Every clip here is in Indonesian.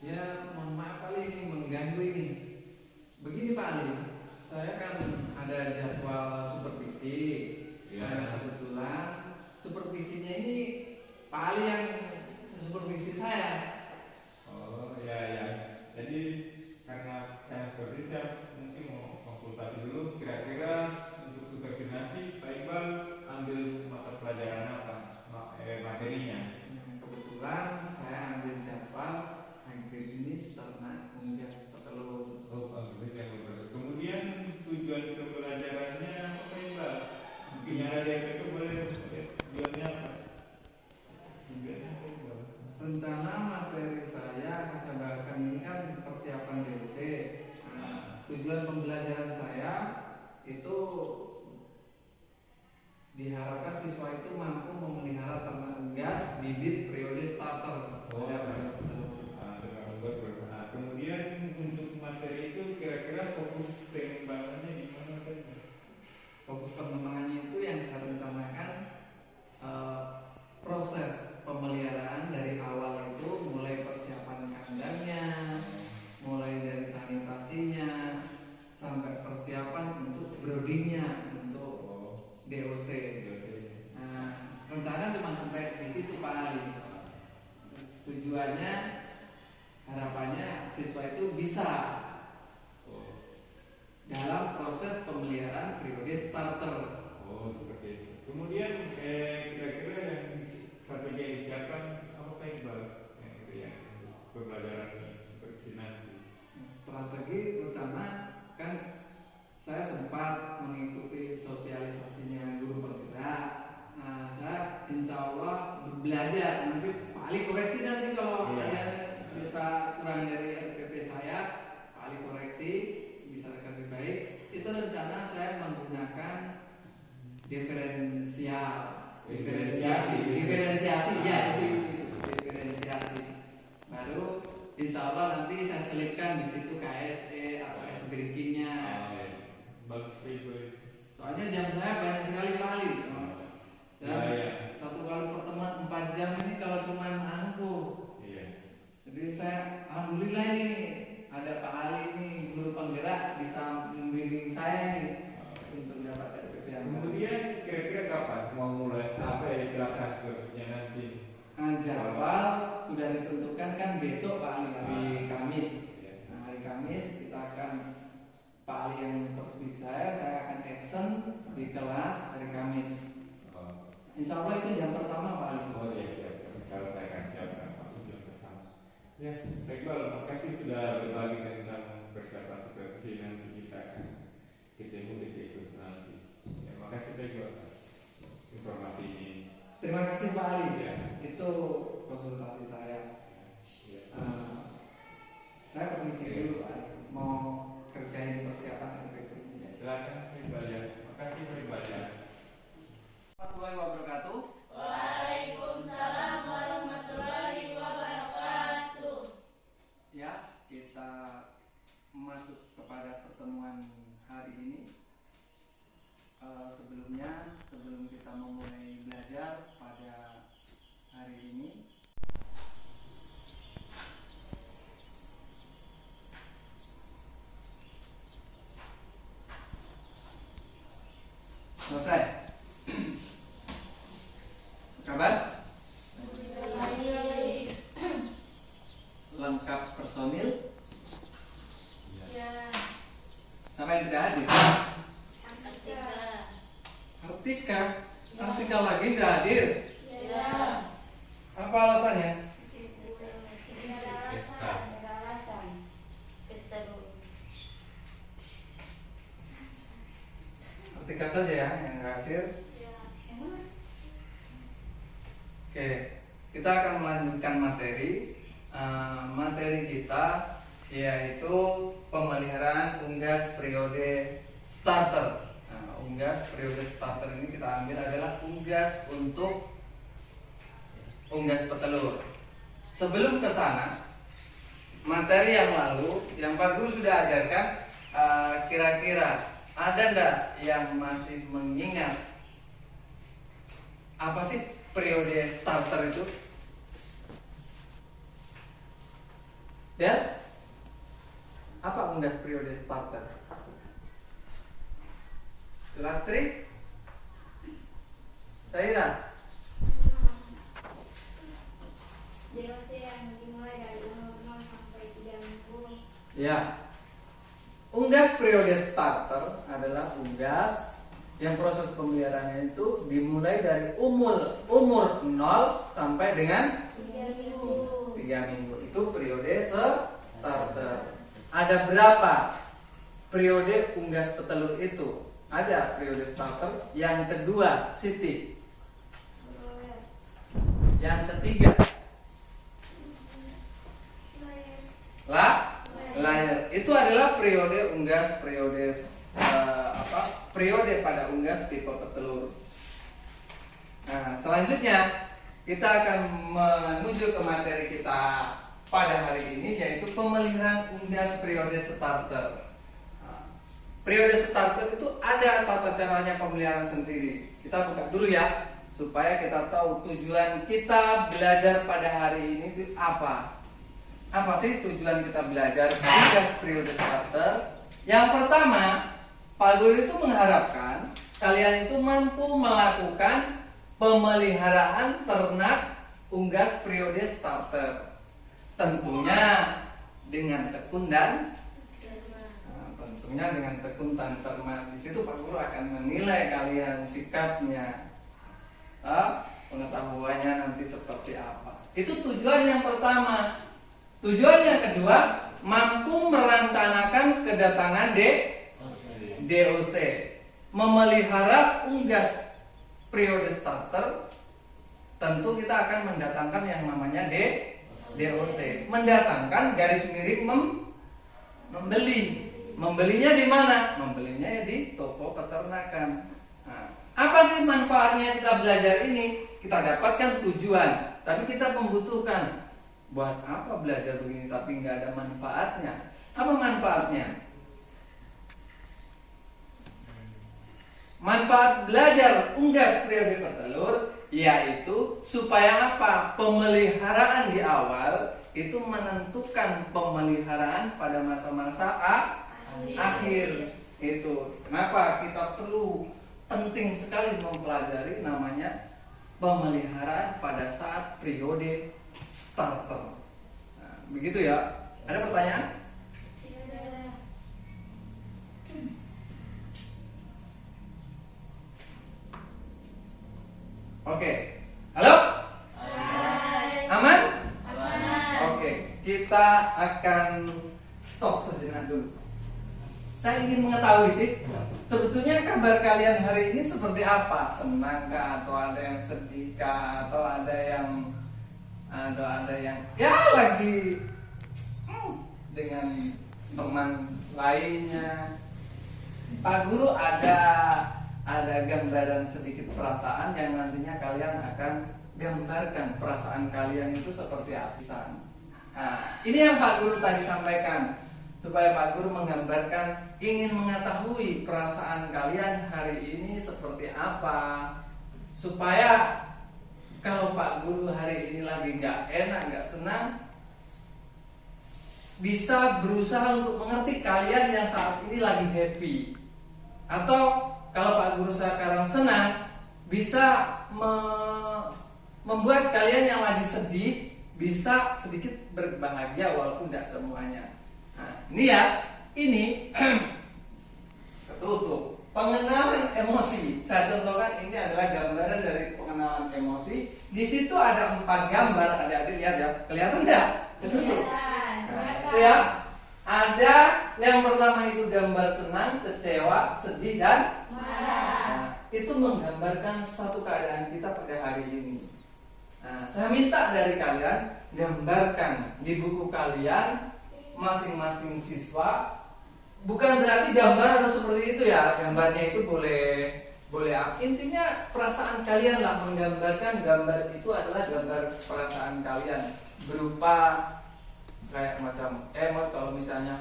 Ya, mohon maaf kali ini mengganggu ini. Begini Pak Ali, saya kan ada jadwal supervisi. Kebetulan supervisinya ini Pak Ali yang supervisi saya. Oh ya ya. Jadi karena saya seperti saya mungkin mau konsultasi dulu kira-kira untuk supervisi Pak Iqbal ambil mata pelajaran apa materinya. Kebetulan saya ambil jadwal agribisnis ternak unggas petelur. Oh, agribisnis yang berbeda. Kemudian tujuan pembelajarannya apa Pak Iqbal? Mungkin yang ada yang itu boleh tujuannya apa? Tujuannya apa Iqbal? Rencana materi saya akan saya bawakan ini kan persiapan DOC. Tujuan pembelajaran saya itu diharapkan siswa itu mampu memelihara ternak unggas bibit periode starter. Kemudian untuk materi itu kira-kira fokus pengembangannya di mana saja? Fokus pengembangannya itu yang saya rencanakan proses pemeliharaan dari awal itu mulai persiapan kandangnya, mulai dari sanitasinya sampai persiapan untuk broodingnya untuk DOC. Nah, rencana cuma sampai di situ Pak Ali. Tujuannya harapannya siswa itu bisa dalam proses pemeliharaan periode starter. Oh seperti itu. Kemudian kira-kira yang strategi yang disiapkan apa Pak Iqbal? Yang itu yang pembelajaran seperti nanti. Strategi rencana kan saya sempat mengikuti sosialisasinya guru penggerak. Nah, saya insya Allah belajar. Nanti Pak Ali koreksi nanti kalau ada bisa kurang dari RPP saya, Pak Ali koreksi, bisa kasih baik. Itu rencana saya menggunakan diferensiasi ya itu diferensiasi. Baru insya Allah nanti saya selipkan di situ KSE atau SBRIP-nya. Bagus itu. Soalnya jam saya banyak sekali Pak Ali. Satu kali pertemuan 4 jam ini kalau cuma angkuh. Jadi saya alhamdulillah ini ada Pak Ali ini guru penggerak bisa membimbing saya ini untuk dapat RPP yang baru. Kemudian kira-kira kapan mau mulai apa yang dilaksanakan seterusnya nanti? Jadwal sudah ditentukan kan besok Pak Ali hari Kamis. Nah, hari Kamis kita akan Pak Ali yang supervisi saya akan action di kelas hari Kamis. Insya Allah itu jam pertama Pak Ali. Oh iya siap. Insya Allah saya akan siapkan Pak jam pertama. Ya, Pak Iqbal, makasih sudah berbagi tentang persiapan supervisi nanti kita akan ketemu di besok nanti. Ya, makasih Pak Iqbal atas informasi ini. Terima kasih Pak Ali. Ya. Itu konsultasi saya. Saya permisi dulu Pak Ali. Mau kerjain persiapan RPP. Ya, silakan Pak Iqbal ya. Makasih Pak Iqbal ya. Warahmatullahi wabarakatuh. Waalaikumsalam warahmatullahi wabarakatuh. Ya, kita masuk kepada pertemuan hari ini. Sebelum kita memulai belajar pada hari ini, selesai. Kabar? Lengkap personil? Ya. Siapa yang tidak hadir? Artika lagi tidak hadir. Ya. Apa alasannya? Artika saja ya yang tidak hadir. Oke, kita akan melanjutkan materi. Materi kita yaitu pemeliharaan unggas periode starter. Unggas periode starter ini kita ambil adalah unggas untuk unggas petelur. Sebelum ke sana, materi yang lalu yang Pak Guru sudah ajarkan, kira-kira ada nggak yang masih mengingat Apa sih periode starter itu? Ya? Apa unggas periode starter? Kelas 3? Saira? DOC yang dimulai dari umur 0 sampai 3 minggu. Ya. Unggas periode starter adalah unggas yang proses pemeliharaannya itu dimulai dari umur 0 sampai dengan 3 minggu. 3 minggu. Itu periode starter. Ada berapa periode unggas petelur itu? Ada periode starter. Yang kedua, Siti. Yang ketiga, layar. Itu adalah periode unggas, periode pada unggas tipe petelur. Nah, selanjutnya kita akan menuju ke materi kita pada hari ini, yaitu pemeliharaan unggas periode starter. Nah, periode starter itu ada tata caranya pemeliharaan sendiri. Kita buka dulu ya, supaya kita tahu tujuan kita belajar pada hari ini itu apa. Apa sih tujuan kita belajar unggas periode starter? Yang pertama, Pak Guru itu mengharapkan kalian itu mampu melakukan pemeliharaan ternak unggas periode starter. Tentunya dengan tekun dan cermat. Di situ Pak Guru akan menilai kalian sikapnya, pengetahuannya nanti seperti apa. Itu tujuan yang pertama. Tujuan yang kedua, mampu merencanakan kedatangan DOC. Memelihara unggas periode starter, tentu kita akan mendatangkan yang namanya DOC. Mendatangkan garis miring membeli. Membelinya di mana? Membelinya ya di toko peternakan. Nah, apa sih manfaatnya kita belajar ini? Kita dapatkan tujuan, tapi kita membutuhkan. Buat apa belajar begini tapi nggak ada manfaatnya? Apa manfaatnya? Manfaat belajar unggas periode petelur yaitu supaya apa? Pemeliharaan di awal itu menentukan pemeliharaan pada masa-masa akhir. Itu kenapa kita perlu penting sekali mempelajari namanya pemeliharaan pada saat periode starter. Nah, begitu ya. Ada pertanyaan? Oke. Halo? Aman? Oke, kita akan stop sejenak dulu. Saya ingin mengetahui sih, sebetulnya kabar kalian hari ini seperti apa? Senangkah atau ada yang sedihkah atau ada yang ya lagi dengan teman lainnya. Pak Guru ada gambaran sedikit perasaan yang nantinya kalian akan gambarkan perasaan kalian itu seperti apa. Nah, ini yang Pak Guru tadi sampaikan, supaya Pak Guru menggambarkan, ingin mengetahui perasaan kalian hari ini seperti apa, supaya kalau Pak Guru hari ini lagi nggak enak, nggak senang, bisa berusaha untuk mengerti kalian yang saat ini lagi happy. Atau kalau Pak Guru sekarang senang, bisa membuat kalian yang lagi sedih bisa sedikit berbahagia walaupun tidak semuanya. Nah, ini ya, ini ketutup. Pengenalan emosi. Saya contohkan, ini adalah gambaran dari pengenalan emosi. Di situ ada 4 gambar. Adik-adik lihat ya, kelihatan nggak? Ketutup. Nah, ya. Ada yang pertama itu gambar senang, kecewa, sedih dan marah. Nah, itu menggambarkan satu keadaan kita pada hari ini. Nah, saya minta dari kalian gambarkan di buku kalian masing-masing siswa. Bukan berarti gambar harus seperti itu ya. Gambarnya itu boleh intinya perasaan kalian lah, menggambarkan. Gambar itu adalah gambar perasaan kalian berupa kayak macam emot kalau misalnya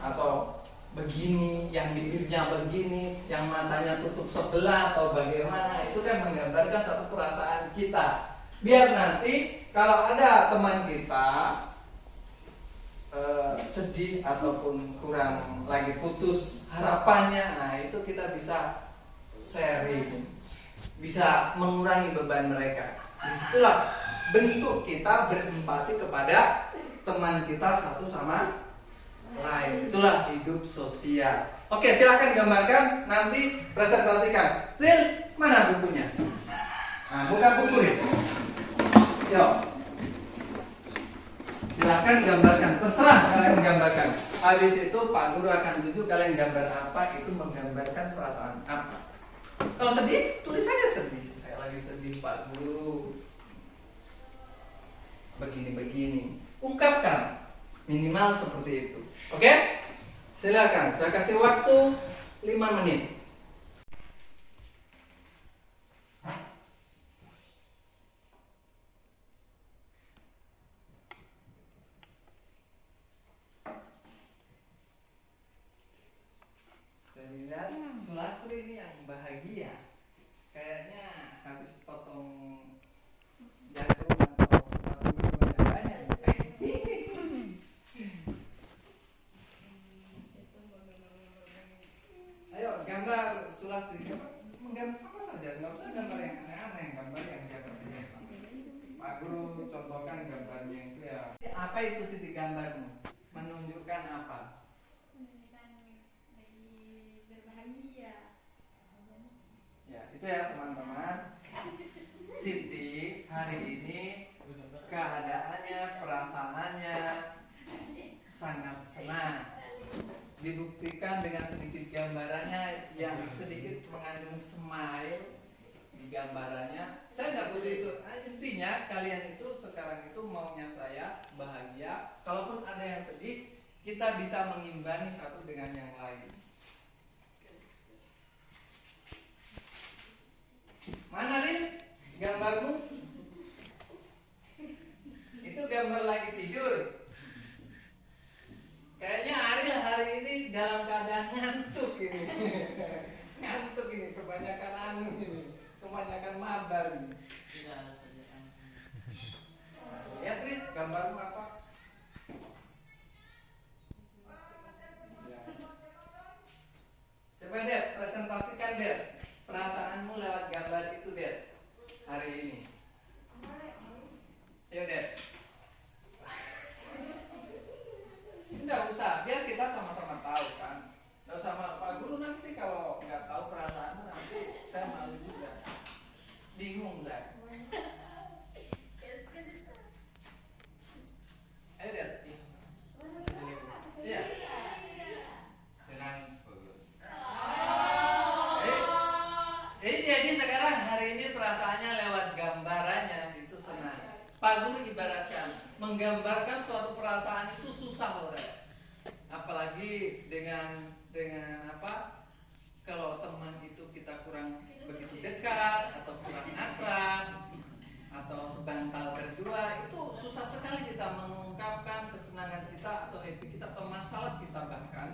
atau begini, yang bibirnya begini, yang matanya tutup sebelah atau bagaimana, itu kan menggambarkan satu perasaan kita. Biar nanti kalau ada teman kita sedih ataupun kurang lagi putus harapannya, nah itu kita bisa sharing, bisa mengurangi beban mereka. Disitulah bentuk kita berempati kepada teman kita satu sama lain. Itulah hidup sosial. Oke, silakan gambarkan, nanti presentasikan. Lil, mana bukunya? Nah, buka buku nih. Yuk. Silakan gambarkan, terserah kalian gambarkan. Habis itu Pak Guru akan tunjuk kalian gambar apa, itu menggambarkan perasaan apa. Kalau sedih, tulis saja sedih. Saya lagi sedih Pak Guru. Begini-begini. Ungkapkan minimal seperti itu. Oke? Silakan, saya kasih waktu 5 menit. Saya lihat Sulastri ini yang bahagia. Kayaknya habis potong jagung atau banyak. Ayo gambar Sulastri, menggambar apa saja, nggak usah gambar yang aneh-aneh, gambar yang biasa. Pak Guru contohkan gambarnya itu ya. Apa itu sih di gambarmu? Menunjukkan apa? Ya, itu ya teman-teman. Siti hari ini keadaannya, perasaannya sangat senang. Dibuktikan dengan sedikit gambarannya yang sedikit mengandung smile di gambarannya. Saya tidak butuh itu. Intinya kalian itu sekarang itu maunya saya bahagia. Kalaupun ada yang sedih, kita bisa mengimbangi satu dengan yang lain. Mana Rin gambarmu? Itu gambar lagi tidur. Kayaknya Ariel hari ini dalam keadaan ngantuk ini. Ngantuk ini, kebanyakan anu ini, kebanyakan mabar ini. Lihat Rin, gambarmu apa? Ya. Coba deh, presentasikan deh perasaanmu lewat gambar itu deh hari ini. Ayo deh. Tidak usah, biar kita sama-sama tahu kan. Tidak usah Pak Guru, nanti kalau nggak tahu perasaanmu nanti saya malu juga, bingung saya. Ayo deh. Iya. Senang bagus. Jadi sekarang hari ini perasaannya lewat gambarannya itu senang. Pak Guru ibaratkan menggambarkan suatu perasaan itu susah loh, apalagi dengan apa? Kalau teman itu kita kurang begitu dekat atau kurang akrab atau sebantal berdua, itu susah sekali kita mengungkapkan kesenangan kita atau happy kita atau masalah kita, bahkan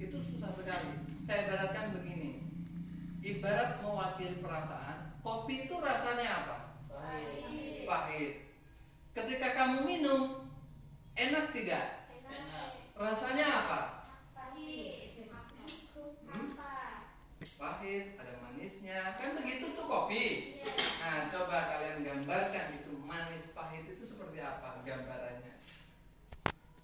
itu susah sekali. Saya ibaratkan begini, ibarat mewakili perasaan, kopi itu rasanya apa? Pahit. Ketika kamu minum, enak tidak? Rasanya apa? Pahit, ada manisnya. Kan begitu tuh kopi. Nah, coba kalian gambarkan itu manis pahit itu seperti apa gambarannya.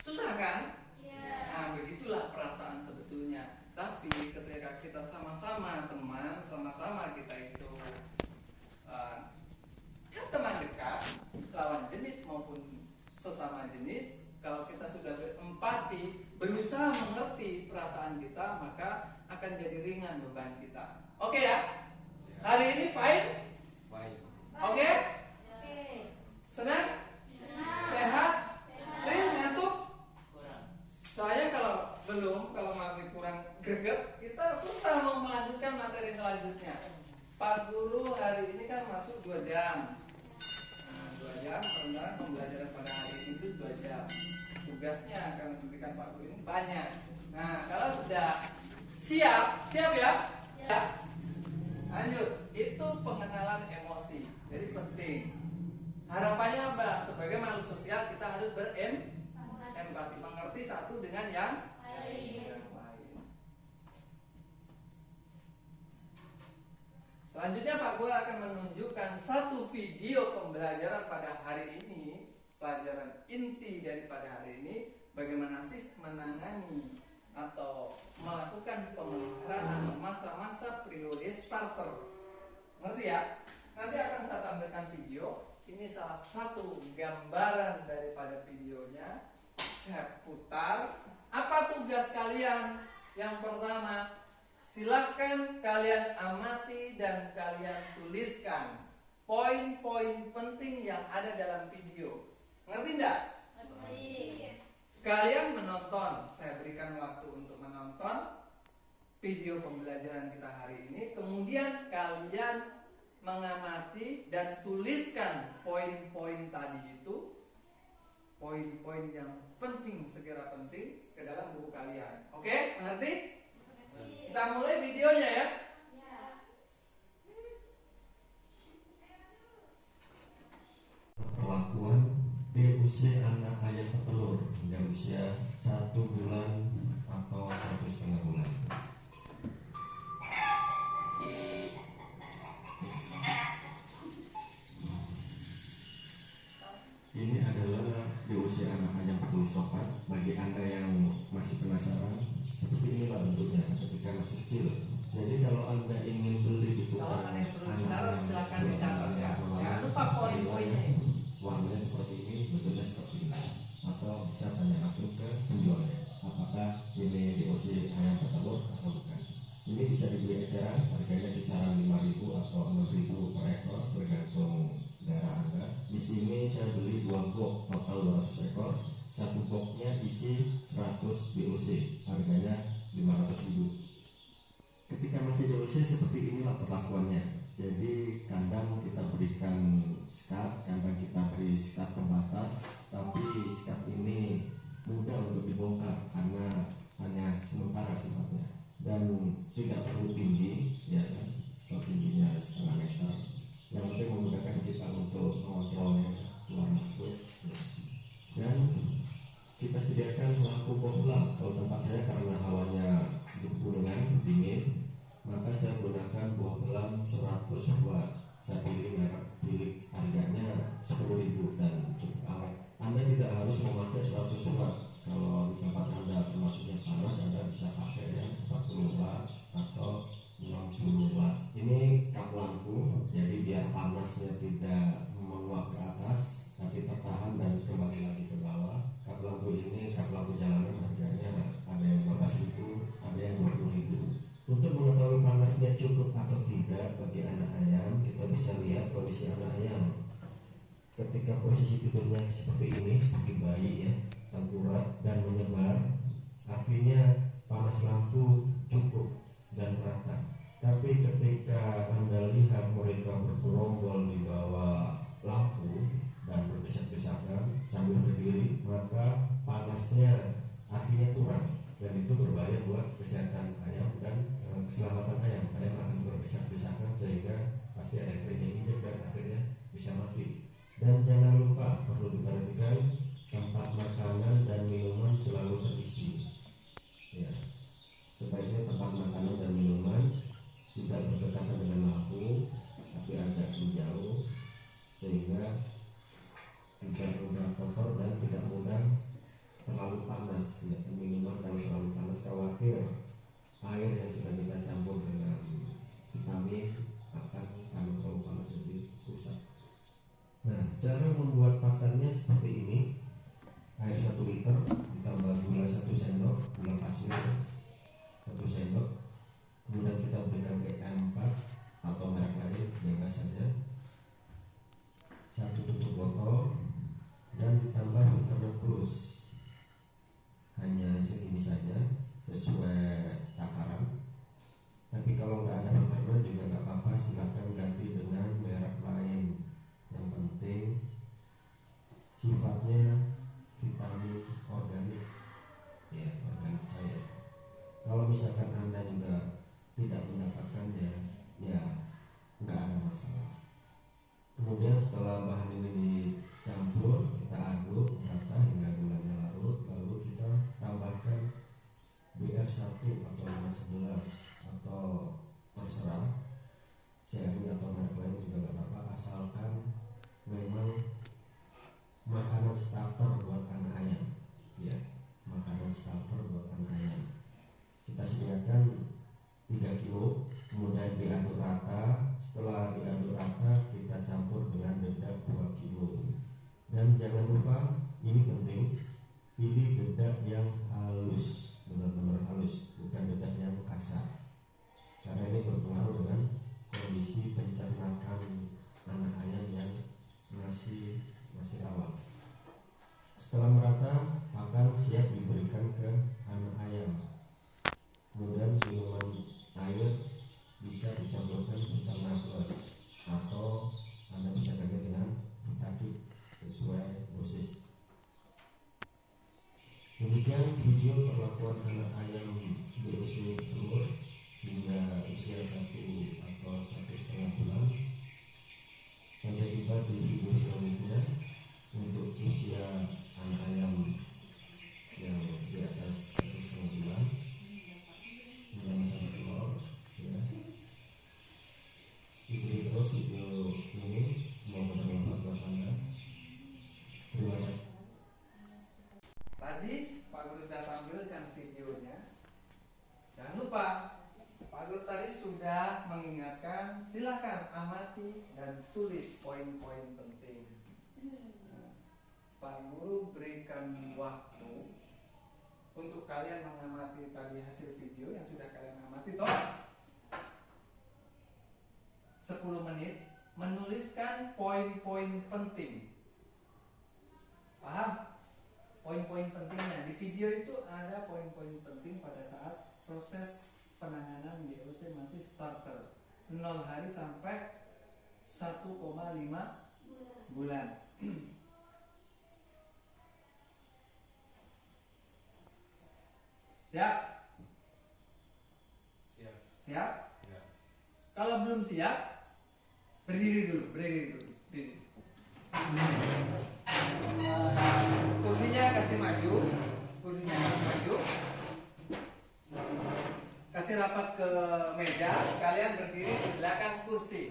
Susah kan? Nah, begitulah perasaan sebetulnya. Tapi ketika kita sama-sama teman, sama-sama kita itu teman dekat, lawan jenis maupun sesama jenis, kalau kita sudah berempati, berusaha mengerti perasaan kita, maka akan jadi ringan beban kita. Oke ya? Hari ini fine? Oke? Senang? Sehat? Ngantuk? Saya kalau belum, kalau masih kurang greget, kita susah mau melanjutkan materi selanjutnya. Pak Guru hari ini kan masuk 2 jam. 2 jam, pembelajaran pada hari ini itu 2 jam. Tugasnya akan diberikan Pak Guru ini banyak. Nah, kalau sudah siap ya? Ya. Lanjut, itu pengenalan emosi. Jadi penting. Harapannya apa? Sebagai makhluk sosial kita harus berempati, mengerti satu dengan yang lain. Selanjutnya Pak Gua akan menunjukkan satu video pembelajaran pada hari ini, pelajaran inti daripada hari ini, bagaimana sih menangani atau melakukan pemeliharaan masa-masa periode starter. Ngerti ya? Nanti akan saya tampilkan video. Ini salah satu gambaran daripada videonya. Saya putar. Apa tugas kalian? Yang pertama, silakan kalian amati dan kalian tuliskan poin-poin penting yang ada dalam video. Ngerti enggak? Ngerti. Kalian menonton, saya berikan waktu untuk menonton video pembelajaran kita hari ini. Kemudian kalian mengamati dan tuliskan poin-poin tadi itu, poin-poin yang penting, segera penting ke dalam buku kalian. Oke, mengerti? Kita mulai videonya ya. Perlakuan DUC anak ayam petelur yang usia 1 bulan atau 1,5 bulan. Ini adalah DUC anak ayam petelur coklat. Bagi Anda yang masih penasaran, seperti inilah bentuknya ketika masih kecil. Jadi kalau Anda ingin beli di Kalau tukang ada yang perlu dicatat, ayam silakan dicatat ya. Jangan lupa poin-poinnya. warnanya seperti ini, bentuknya seperti ini, atau bisa tanya langsung ke penjualnya apakah ini DOC ayam petelur atau bukan. Ini bisa dibeli eceran, harganya kisaran 5.000 atau 6.000 per ekor tergantung daerah Anda. Di sini saya beli 2 box total 200 ekor. Satu boxnya isi 100 DOC, harganya 500.000. Ketika masih DOC seperti inilah perlakuannya. Jadi kandang kita berikan skat, kandang kita beri skat pembatas, tapi skat ini mudah untuk dibongkar karena hanya sementara sifatnya dan tidak perlu tinggi, ya kan? Kalau tingginya setengah meter, yang penting memudahkan kita untuk mengontrolnya keluar masuk. Dan kita sediakan lampu bohlam. Kalau tempat saya karena hawanya di pegunungan dingin, maka saya gunakan bohlam 100 watt. Saya pilih merek pilih harganya 10.000 dan cukup awet. Anda tidak harus memakai 100 watt. Kalau di tempat Anda termasuknya panas, Anda bisa pakai yang 40 watt atau 60 watt. Ini kap lampu, jadi biar panasnya tidak menguap ke atas, tapi tertahan dan kembali lagi ke bawah. Kap lampu ini kap lampu jalanan, harganya ada yang 15.000, ada yang 20.000. Untuk mengetahui panasnya cukup atau tidak bagi anak ayam, kita bisa lihat kondisi anak ayam. Ketika posisi tidurnya seperti ini, seperti bayi ya, tengkurap dan menyebar, artinya panas lampu cukup dan rata. Tapi ketika Anda lihat mereka bergerombol di bawah lampu dan berdesak-desakan sambil berdiri, maka panasnya artinya kurang, dan itu berbahaya buat kesehatan ayam dan keselamatan ayam. Ayam akan berdesak-desakan sehingga pasti ada yang injek dan akhirnya bisa mati. Dan jangan lupa perlu diperhatikan tempat makanan dan minuman selalu terisi. Ya, sebaiknya tempat makanan dan minuman tidak berdekatan dengan lampu, tapi agak menjauh sehingga tidak mudah kotor dan tidak mudah terlalu panas. Ya, minuman kalau terlalu panas khawatir air yang sudah kita campur dengan vitamin akan kalau terlalu panas jadi rusak. Nah, cara membuat pakannya seperti ini. Air 1 liter ditambah gula 1 sendok, gula pasir 1 sendok, kemudian kita berikan PM4 atau merek lain bebas saja, 1 tutup botol, dan ditambah vitamin plus hanya segini saja sesuai takaran. Tapi kalau nggak ada vitamin juga nggak apa-apa, silakan ganti dengan merek lain. Yang penting sifatnya vitamin organik. kelakuan anak ayam berusia telur hingga usia 1 atau 1,5 bulan. Sampai jumpa di video selanjutnya untuk usia anak ayam yang di atas 1,5 bulan hingga masa telur. Ya. Ikuti terus video ini, semoga bermanfaat buat Anda. Terima kasih. Tadi Pak Guru sudah tampilkan videonya. Jangan lupa, Pak Guru tadi sudah mengingatkan, silakan amati dan tulis poin-poin penting. Pak Guru berikan waktu untuk kalian mengamati tadi hasil video yang sudah kalian amati, toh 10 menit menuliskan poin-poin penting. Paham? Poin-poin pentingnya di video itu ada poin-poin penting pada saat proses penanganan DOC masih starter 0 hari sampai 1,5 bulan. Siap? Siap. Siap? Ya. Kalau belum siap, berdiri dulu, berdiri. Kursinya kasih maju, kasih rapat ke meja, kalian berdiri di belakang kursi.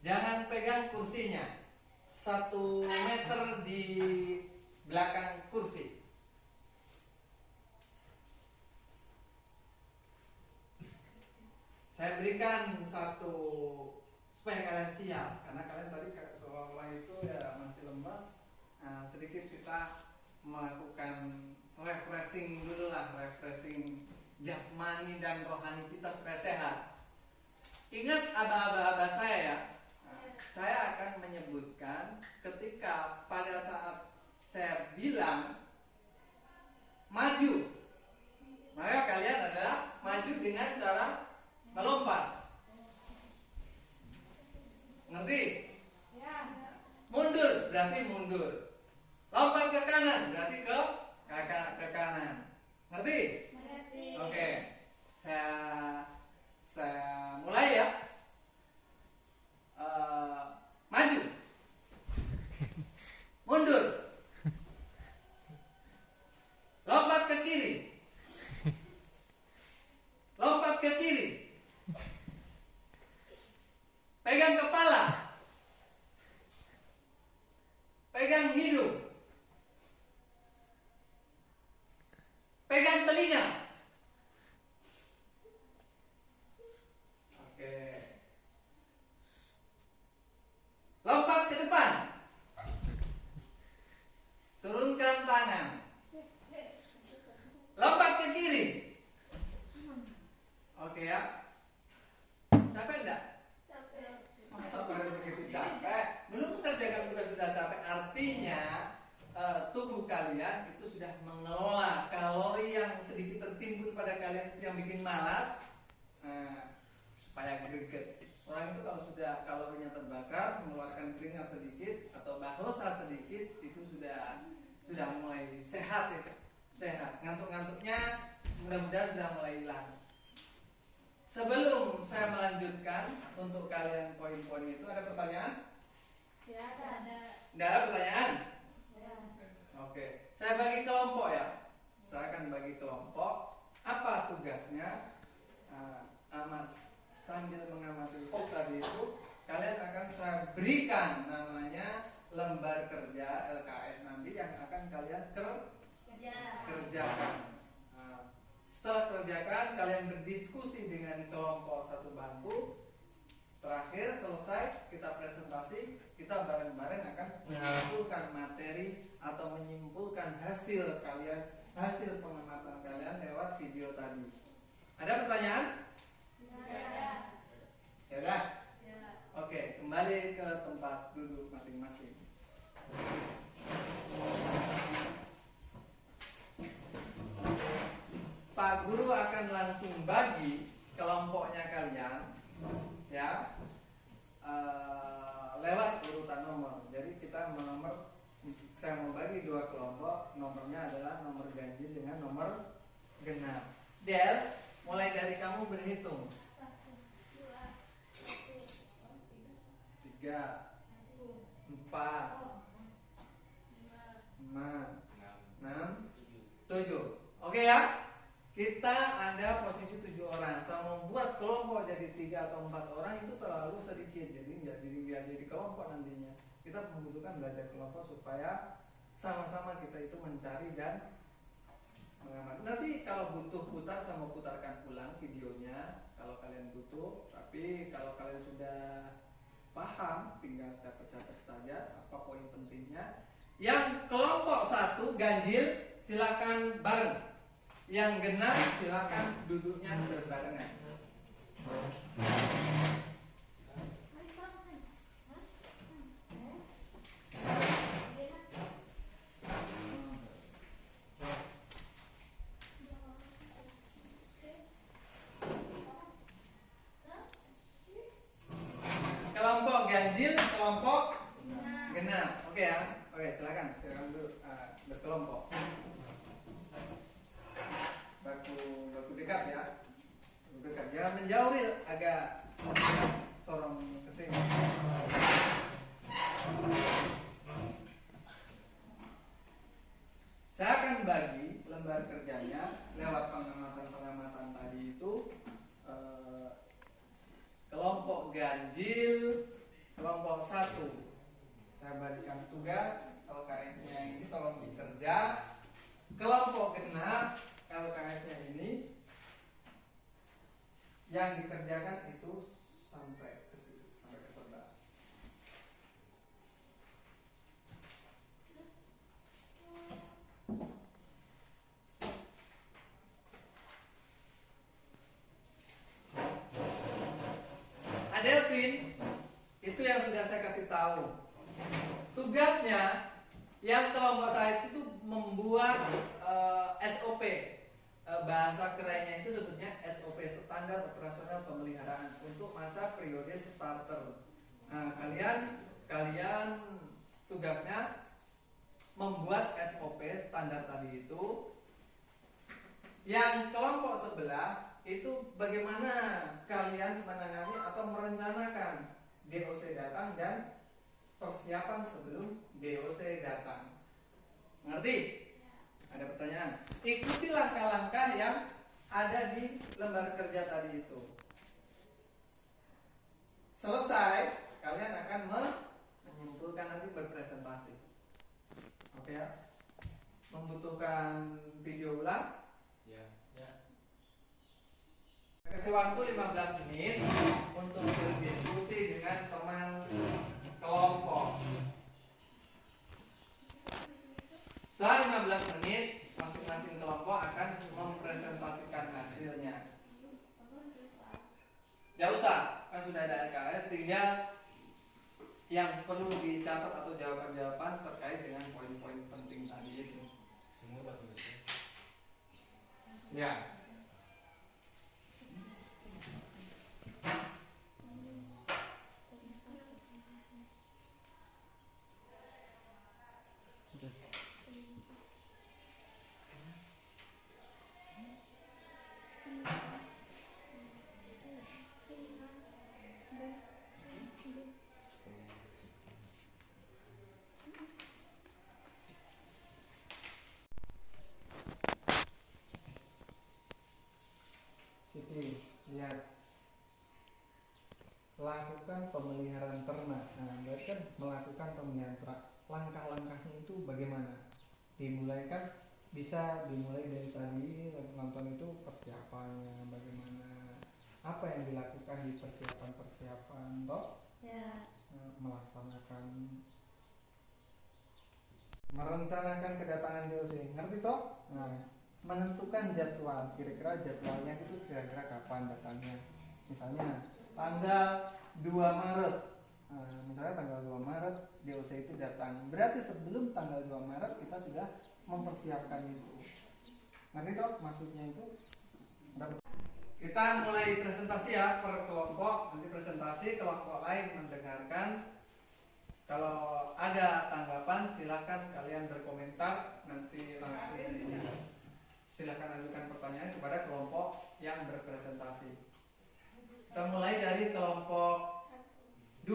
Jangan pegang kursinya, 1 meter di belakang kursi. Saya berikan satu supaya kalian siap, karena kalian tadi seolah-olah itu ya masih lemas. Nah, sedikit kita melakukan refreshing dulu lah, refreshing jasmani dan rohani kita supaya sehat. Ingat aba-aba saya ya. Nah, saya akan menyebutkan ketika pada saat saya bilang maju, maka kalian adalah maju dengan cara melompat. Ngerti? Ya. Mundur berarti mundur. Lompat ke kanan berarti ke kanan. Ngerti? Mengerti. Oke. Saya mulai ya. Maju. Mundur. Lompat ke kiri. Lompat ke kiri. Pegang kepala. Pegang hidung. Pegang telinga. Oke. Lompat ke depan. Turunkan tangan. Lompat ke kiri. Oke ya. Capek enggak? Masa baru begitu capek? Belum mengerjakan tugas sudah capek. Artinya tubuh kalian itu sudah mengelola kalori yang sedikit tertimbun pada kalian itu yang bikin malas, supaya greget. Orang itu kalau sudah kalorinya terbakar, mengeluarkan keringat sedikit atau bahrosa sedikit, itu sudah mulai sehat ya. Sehat. Ngantuk-ngantuknya mudah-mudahan sudah mulai hilang. Sebelum saya melanjutkan untuk kalian poin-poin itu, ada pertanyaan? Tidak ada. Tidak ada pertanyaan? Ya. Oke, saya bagi kelompok ya. Saya akan bagi kelompok. Apa tugasnya? Sambil mengamati tadi itu, kalian akan saya berikan namanya lembar kerja LKS nanti yang akan kalian kerjakan. Setelah kerjakan, kalian berdiskusi dengan kelompok satu bangku. Terakhir selesai, kita presentasi, kita bareng-bareng akan menyimpulkan materi atau menyimpulkan hasil kalian, hasil pengamatan kalian lewat video tadi. Ada pertanyaan? Ya dah. Oke, kembali ke tempat duduk masing-masing. Pak Guru akan langsung bagi kelompoknya kalian, ya. bagi dua kelompok, nomornya adalah nomor ganjil dengan nomor genap. Del, mulai dari kamu berhitung. 3, 4, 5, 6, 7. Oke ya? Kita ada posisi 7 orang. Sama membuat kelompok jadi 3 atau 4 orang itu terlalu sedikit. Jadi nggak jadi kelompok nantinya. Kita membutuhkan belajar kelompok supaya sama-sama kita itu mencari dan mengamati. Nanti kalau butuh putar sama putarkan ulang videonya kalau kalian butuh. Tapi kalau kalian sudah paham, tinggal catat-catat saja apa poin pentingnya. Yang kelompok 1 ganjil silakan bareng. Yang genap silakan duduknya berbarengan. Kelompok ganjil, kelompok genap. Oke ya. Oke, silakan dulu berkelompok. Baku dekat ya. Dekat. Jangan menjauh, agak sorong ke sini. Saya akan bagi lembar kerjanya lewat pengamatan-pengamatan tadi itu. Kelompok ganjil, kelompok 1 saya berikan tugas LKS-nya ini tolong dikerja. Kelompok genap LKS-nya ini yang dikerjakan itu sampai ke sini, sampai ke sebelah. Adelvin, itu yang sudah saya kasih tahu. Tugasnya yang kelompok saya itu membuat SOP. Bahasa kerennya itu sebetulnya SOP, standar operasional pemeliharaan untuk masa periode starter. Nah, kalian tugasnya membuat SOP standar tadi itu. Yang kelompok sebelah itu bagaimana kalian menangani atau merencanakan DOC datang dan persiapan sebelum DOC datang. Mengerti? Ada pertanyaan? Ikuti langkah-langkah yang ada di lembar kerja tadi itu. Selesai, kalian akan menyimpulkan nanti berpresentasi. Oke ya? Membutuhkan video ulang? Kasih waktu 15 menit untuk berdiskusi dengan teman kelompok. Setelah 15 menit, masing-masing kelompok akan mempresentasikan hasilnya. Gak usah, kan sudah ada LKS, tinggal yang perlu dicatat atau jawaban-jawaban terkait dengan poin-poin penting tadi itu. Semua batu besar. Ya. Siti, lihat. Lakukan pemeliharaan ternak. Nah, berarti kan melakukan pemeliharaan ternak. Langkah-langkahnya itu bagaimana? Dimulai kan bisa dimulai dari tadi nonton itu persiapannya bagaimana, apa yang dilakukan di persiapan toh Ya. melaksanakan merencanakan kedatangan DOC, ngerti toh? Nah, menentukan jadwal, kira-kira jadwalnya itu kira-kira kapan datangnya. Misalnya tanggal 2 Maret. Nah, misalnya tanggal 2 Maret DOC itu datang. Berarti sebelum tanggal 2 Maret kita sudah mempersiapkan itu. Ngerti toh maksudnya itu? Kita mulai presentasi ya per kelompok. Nanti presentasi, kelompok lain mendengarkan. Kalau ada tanggapan silahkan kalian berkomentar. kelompok 2.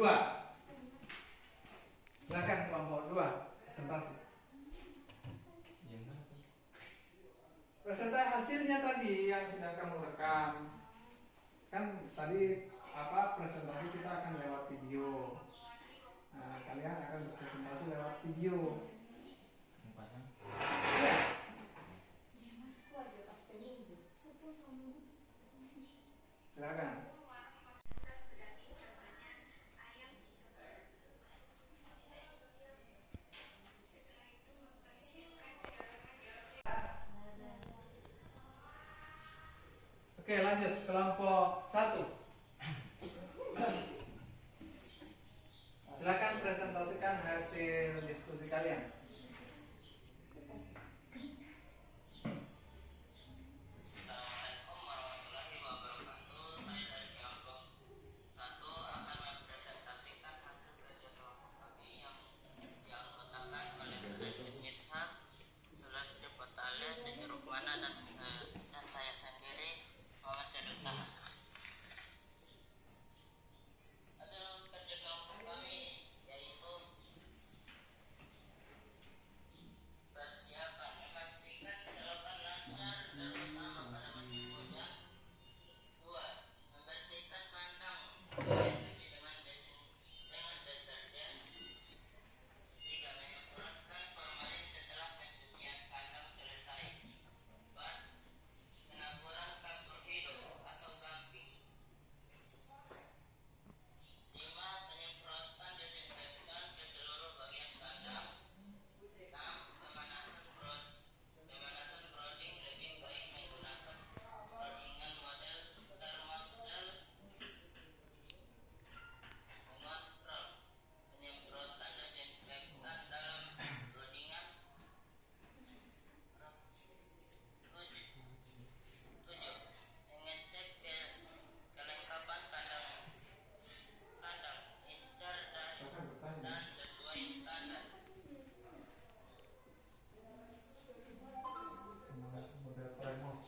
Silakan kelompok 2 presentasi. Presentasi hasilnya tadi yang sudah kamu rekam. Kan tadi presentasi kita akan lewat video. Nah, kalian akan berpresentasi lewat video. Iya. Silakan. Oke, lanjut kelompok 1. Silakan presentasikan hasil diskusi kalian. Assalamualaikum warahmatullahi wabarakatuh. Saya dari kelompok 1 akan mempresentasikan hasil kerja kelompok kami yang dianggotkan oleh Hasyim Ishak, Sulastri Potale, Siti Rukmana, dan saya sendiri, Muhammad Syarif Taha. Hasil kerja kelompok kami yaitu persiapan memastikan selokan lancar terutama pada musim hujan. 2. Membersihkan kandang dicuci dengan deterjen. 3. Menyemprotkan formalin setelah pencucian kandang selesai. 4. Penaburan kapur hidung atau gamping. 5. Penyemprotan desinfektan ke seluruh bagian kandang. 6. Pemanasan brooding lebih baik menggunakan broodingan model thermocell mengontrol penyemprotan desinfektan dalam broodingan. 7. Mengecek kelengkapan kandang incar dan sesuai standar. Model Tremos.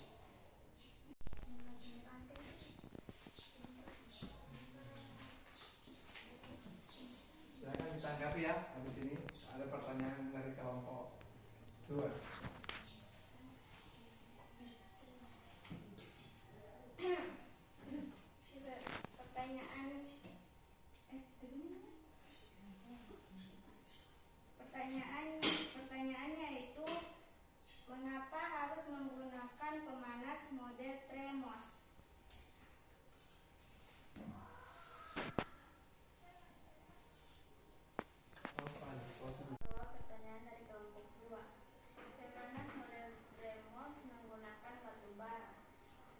Silakan ditanggapi ya. Habis ini ada pertanyaan dari kelompok 2. Pertanyaannya itu mengapa harus menggunakan pemanas model Tremos? Pertanyaan dari kelompok 2. Pemanas model Tremos menggunakan batu bara.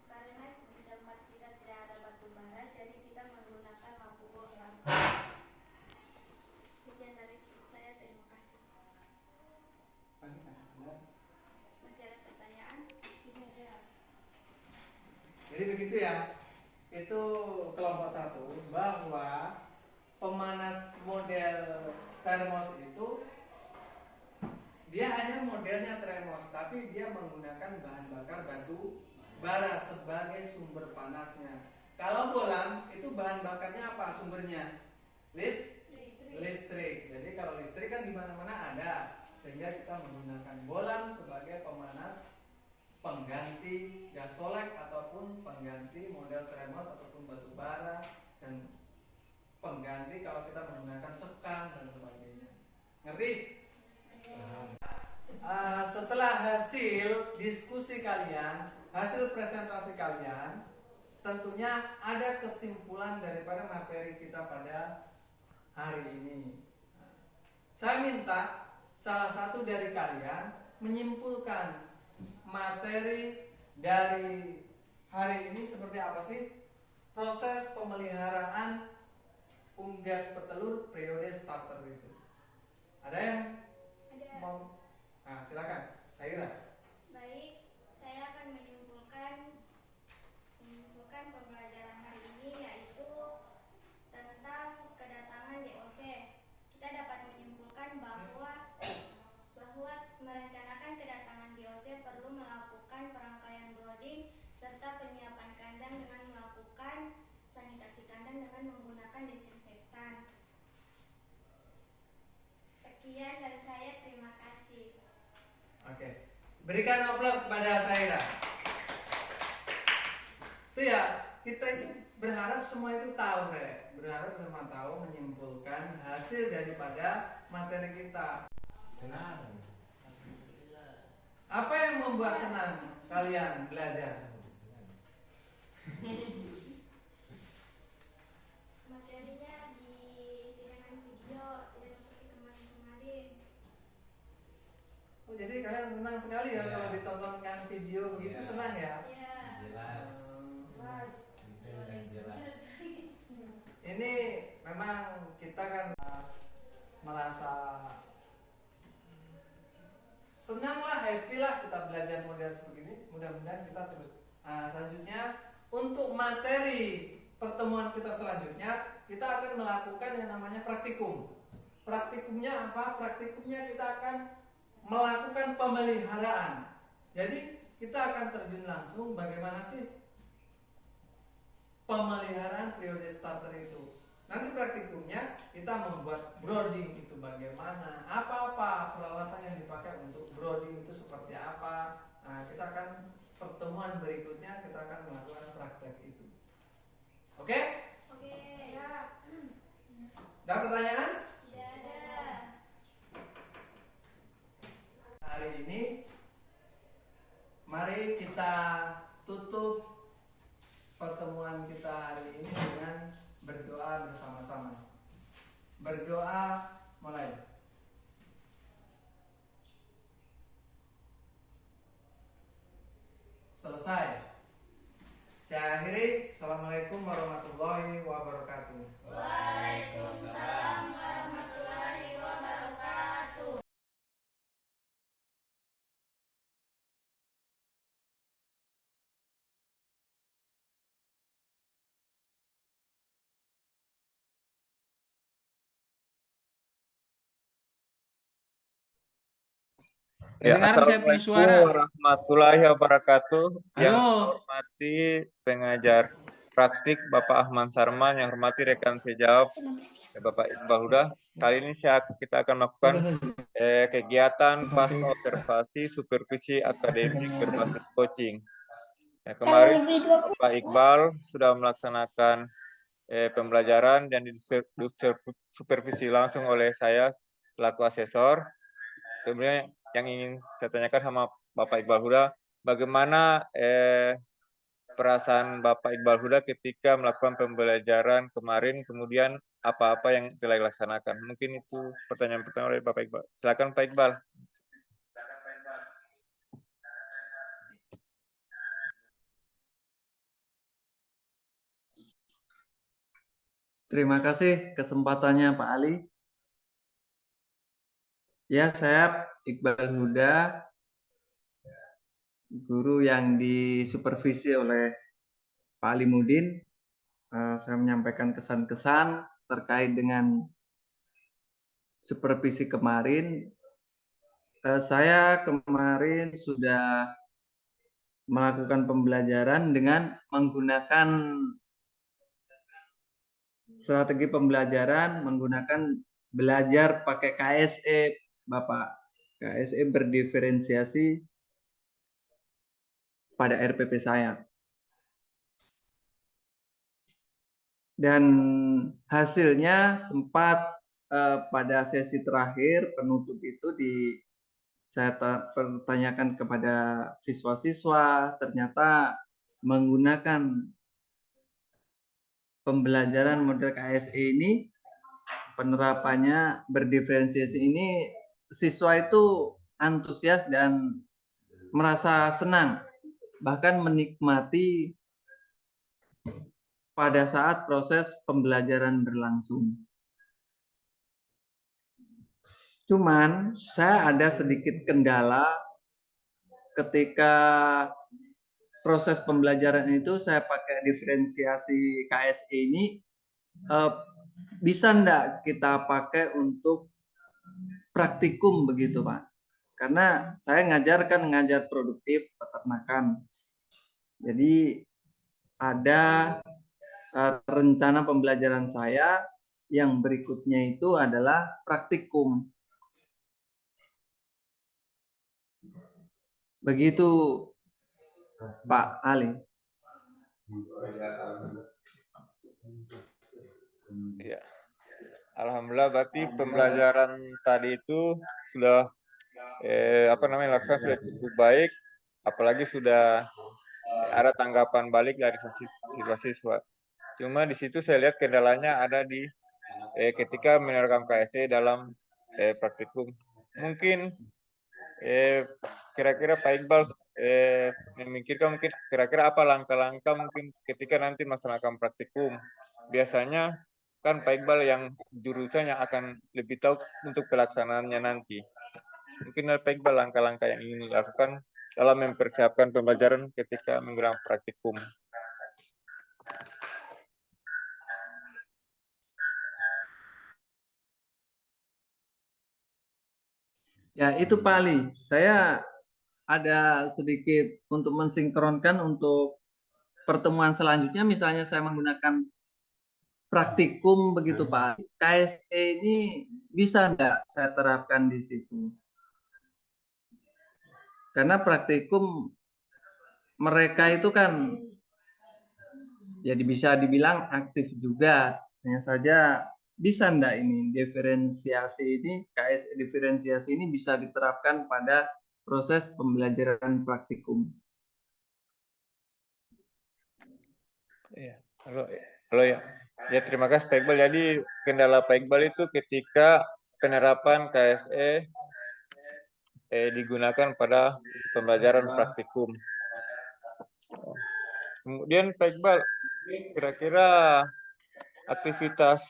Karena di tempat kita tidak ada batu bara, jadi kita menggunakan lampu bongkar. Sekian dari saya, terima kasih. Masih ada pertanyaan? Tidak ada. Jadi begitu ya. Itu kelompok 1 bahwa pemanas model Thermos itu dia hanya modelnya Tremos, tapi dia menggunakan bahan bakar batu bara sebagai sumber panasnya. Kalau bolam itu bahan bakarnya apa sumbernya? Listrik. Jadi kalau listrik kan di mana-mana ada, sehingga kita menggunakan bolam sebagai pemanas pengganti gasolek ataupun pengganti model Tremos ataupun batu bara, dan pengganti kalau kita menggunakan sekam dan sebagainya. Ngerti? Setelah hasil diskusi kalian, hasil presentasi kalian, tentunya ada kesimpulan daripada materi kita pada hari ini. Saya minta salah satu dari kalian menyimpulkan materi dari hari ini seperti apa sih proses pemeliharaan unggas petelur periode starter itu. Ada yang mau? Silakan, Saira. Baik, saya akan menyimpulkan pembelajaran hari ini, yaitu tentang kedatangan DOC. Kita dapat menyimpulkan bahwa merencanakan kedatangan DOC perlu melakukan perangkaian brooding serta penyiapan kandang dengan melakukan sanitasi kandang dengan menggunakan disinfektan. Sekian dari saya, terima kasih. Oke, berikan aplaus kepada Saira. Itu ya, kita itu berharap semua itu tahu, berharap semua tahu, menyimpulkan hasil daripada materi kita. Senang. Apa yang membuat senang kalian belajar? Materinya diisi dengan video, tidak seperti kemarin-kemarin. Oh, jadi kalian senang sekali ya Iya. kalau ditontonkan video begitu, Iya. senang ya? Ya. Jelas. Detail dan jelas. Ini memang kita kan merasa senang lah, happy lah kita belajar model seperti ini. Mudah-mudahan kita terus. Selanjutnya untuk materi pertemuan kita selanjutnya kita akan melakukan yang namanya praktikum. Praktikumnya apa? Praktikumnya kita akan melakukan pemeliharaan. Jadi kita akan terjun langsung bagaimana sih pemeliharaan periode starter itu. Nanti praktikumnya kita membuat brooding itu bagaimana, apa-apa peralatan yang dipakai untuk brooding itu seperti apa. Nah, kita akan pertemuan berikutnya kita akan melakukan praktek itu. Oke? Oke. Ya. Ada pertanyaan? Tidak ada. Hari ini mari kita tutup pertemuan kita hari ini dengan berdoa bersama-sama. Berdoa mulai. Selesai. Saya akhiri. Assalamualaikum warahmatullahi wabarakatuh. Waalaikumsalam warahmatullahi wabarakatuh. Ya, Kedengaran saya punya Assalamualaikum suara. warahmatullahi wabarakatuh. Yang Halo. saya hormati pengajar praktik Bapak Ahmad Sarman, yang hormati rekan sejawab Bapak Iqbal Huda. Kali ini kita akan melakukan kegiatan pasca observasi supervisi akademik berbasis coaching. Ya, kemarin Bapak Iqbal sudah melaksanakan pembelajaran dan supervisi langsung oleh saya selaku asesor. Kemudian yang ingin saya tanyakan sama Bapak Iqbal Huda, bagaimana perasaan Bapak Iqbal Huda ketika melakukan pembelajaran kemarin, kemudian apa-apa yang telah dilaksanakan? Mungkin itu pertanyaan pertama dari Bapak Iqbal. Silakan Pak Iqbal. Terima kasih kesempatannya Pak Ali. Ya, saya Iqbal Huda, guru yang disupervisi oleh Pak Ali Mudin. Saya menyampaikan kesan-kesan terkait dengan supervisi kemarin. Saya kemarin sudah melakukan pembelajaran dengan menggunakan strategi pembelajaran, menggunakan belajar pakai KSE, Bapak. KSE berdiferensiasi pada RPP saya. Dan hasilnya sempat pada sesi terakhir penutup itu saya pertanyakan kepada siswa-siswa, ternyata menggunakan pembelajaran model KSE ini, penerapannya berdiferensiasi ini, siswa itu antusias dan merasa senang, bahkan menikmati pada saat proses pembelajaran berlangsung. Cuman saya ada sedikit kendala ketika proses pembelajaran itu saya pakai diferensiasi KSE ini, bisa enggak kita pakai untuk praktikum begitu Pak? Karena saya ngajar produktif peternakan. Jadi ada rencana pembelajaran saya yang berikutnya itu adalah praktikum. Begitu Pak Ali. Ya. Alhamdulillah berarti pembelajaran tadi itu sudah laksana sudah cukup baik, apalagi sudah ada tanggapan balik dari siswa-siswa. Cuma di situ saya lihat kendalanya ada di ketika menerapkan KSE dalam praktikum. Mungkin kira-kira Pak Iqbal memikirkan mungkin kira-kira apa langkah-langkah mungkin ketika nanti melaksanakan praktikum. Biasanya kan Pak Iqbal yang jurusan yang akan lebih tahu untuk pelaksanaannya nanti. Mungkin Pak Iqbal langkah-langkah yang ingin dilakukan dalam mempersiapkan pembelajaran ketika menggunakan praktikum. Ya, itu Pak Ali. Saya ada sedikit untuk mensinkronkan untuk pertemuan selanjutnya, misalnya saya menggunakan praktikum begitu Pak. KSE ini bisa enggak saya terapkan di situ? Karena praktikum mereka itu kan jadi bisa dibilang aktif juga. Hanya saja bisa enggak ini diferensiasi ini, KSE diferensiasi ini bisa diterapkan pada proses pembelajaran praktikum. Iya, halo ya. Ya, terima kasih Pak Iqbal. Jadi kendala Pak Iqbal itu ketika penerapan KSE digunakan pada pembelajaran praktikum. Kemudian Pak Iqbal, kira-kira aktivitas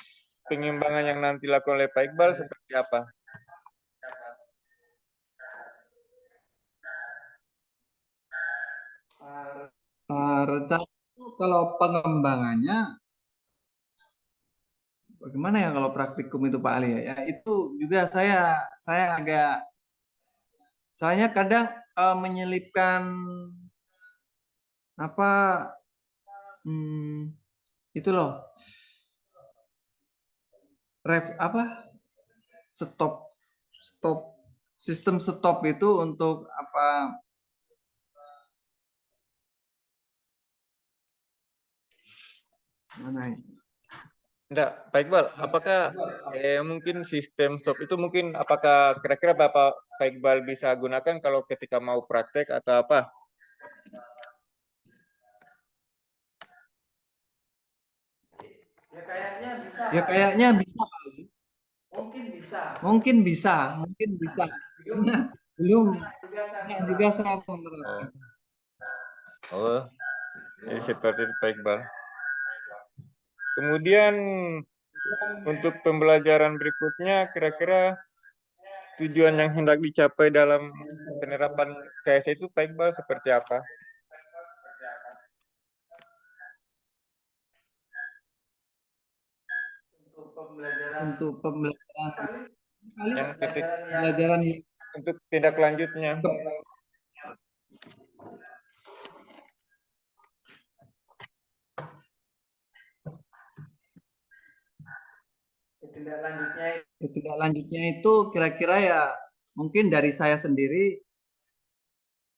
pengimbangan yang nanti dilakukan oleh Pak Iqbal seperti apa? Rencana kalau pengembangannya bagaimana ya kalau praktikum itu Pak Ali ya? Itu juga saya agak soalnya kadang menyelipkan apa itu loh stop sistem stop itu untuk apa mana ini? Enggak, Pak Iqbal, apakah mungkin sistem stop itu mungkin apakah kira-kira Pak Iqbal bisa gunakan kalau ketika mau praktek atau apa? Ya kayaknya bisa kali. Mungkin bisa. Belum juga saya menerapkan. Oh, jadi seperti itu Pak Iqbal. Kemudian untuk pembelajaran berikutnya, kira-kira tujuan yang hendak dicapai dalam penerapan KSE itu Pak Iqbal seperti apa? Untuk pembelajaran Yang pembelajaran untuk tindak lanjutnya. Tindak lanjutnya itu kira-kira ya mungkin dari saya sendiri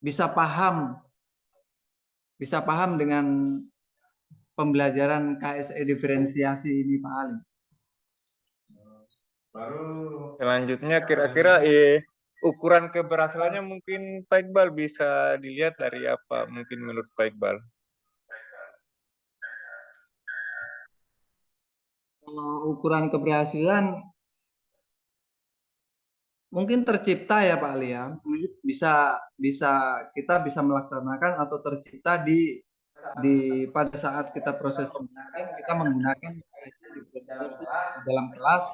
bisa paham dengan pembelajaran KSE diferensiasi ini Pak Ali. Selanjutnya kira-kira ukuran keberhasilannya mungkin Pak Iqbal bisa dilihat dari apa mungkin menurut Pak Iqbal? Kalau ukuran keberhasilan mungkin tercipta ya Pak Ali ya. Kita bisa melaksanakan atau tercipta di pada saat kita proses pembelajaran kita menggunakan dalam kelas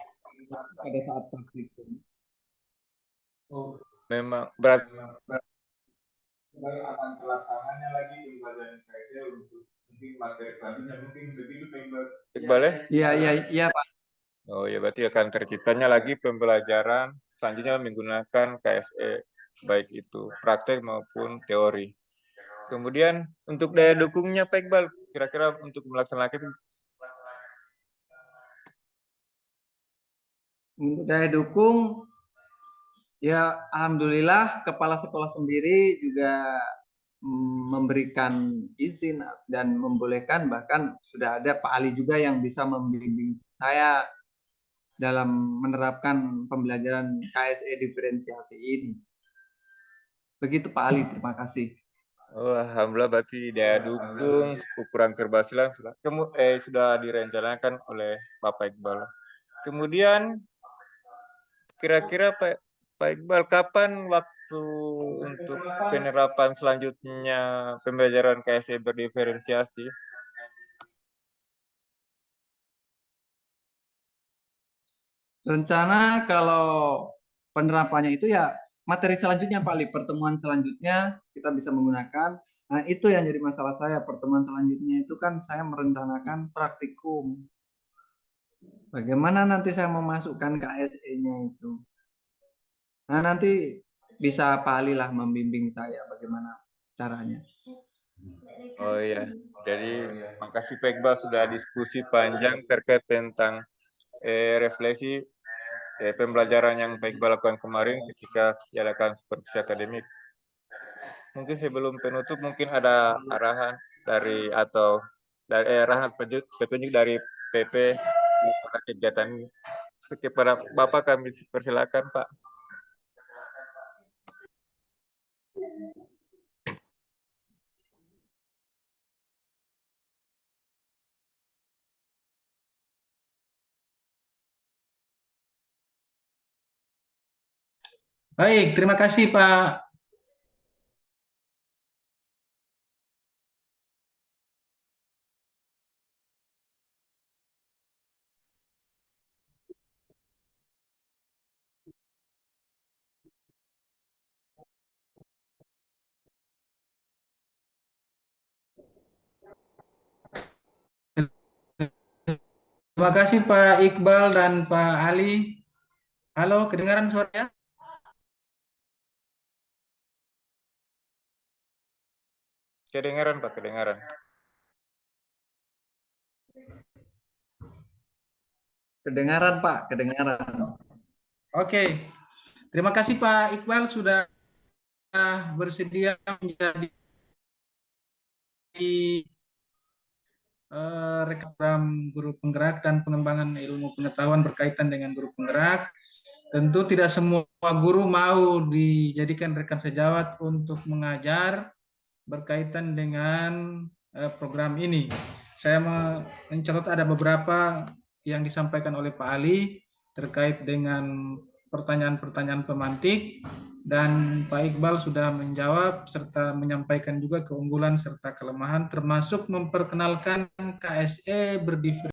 pada saat praktikum. Memang berat akan pelaksananya lagi pembelajaran KSE untuk mungkin materi selanjutnya mungkin begitu Pak Iqbal ya? Iya Pak. Oh ya, berarti akan terciptanya lagi pembelajaran selanjutnya menggunakan KSE baik itu praktek maupun teori. Kemudian untuk daya dukungnya Pak Iqbal, kira-kira untuk melaksanakan itu Untuk daya dukung, ya alhamdulillah kepala sekolah sendiri juga memberikan izin dan membolehkan, bahkan sudah ada Pak Ali juga yang bisa membimbing saya dalam menerapkan pembelajaran KSE diferensiasi ini. Begitu Pak Ali, terima kasih. Oh, alhamdulillah berarti daya dukung ukuran keberhasilan sudah direncanakan oleh Bapak Iqbal. Kemudian kira-kira Pak Iqbal, kapan waktu untuk penerapan selanjutnya pembelajaran KSE berdiferensiasi? Rencana kalau penerapannya itu ya materi selanjutnya Pak Ali, pertemuan selanjutnya kita bisa menggunakan. Nah itu yang jadi masalah saya, pertemuan selanjutnya itu kan saya merencanakan praktikum. Bagaimana nanti saya memasukkan KSE-nya itu. Nah nanti bisa Pak Ali lah membimbing saya bagaimana caranya. Oh iya, jadi makasih Pak Iqbal sudah diskusi panjang terkait tentang refleksi pembelajaran yang Pak Iqbal lakukan kemarin ketika diadakan supervisi akademik. Mungkin sebelum penutup mungkin ada arahan dari arahan petunjuk dari PP pada kegiatan ini. Kepada Bapak kami persilakan Pak. Baik, terima kasih Pak. Terima kasih Pak Iqbal dan Pak Ali. Halo, kedengaran suaranya? Kedengaran Pak, kedengaran. Kedengaran Pak, kedengaran. Oke, terima kasih Pak Iqbal sudah bersedia menjadi program guru penggerak dan pengembangan ilmu pengetahuan berkaitan dengan guru penggerak. Tentu tidak semua guru mau dijadikan rekan sejawat untuk mengajar berkaitan dengan program ini. Saya mencatat ada beberapa yang disampaikan oleh Pak Ali terkait dengan pertanyaan-pertanyaan pemantik, dan Pak Iqbal sudah menjawab serta menyampaikan juga keunggulan serta kelemahan, termasuk memperkenalkan KSE berdiferensiasi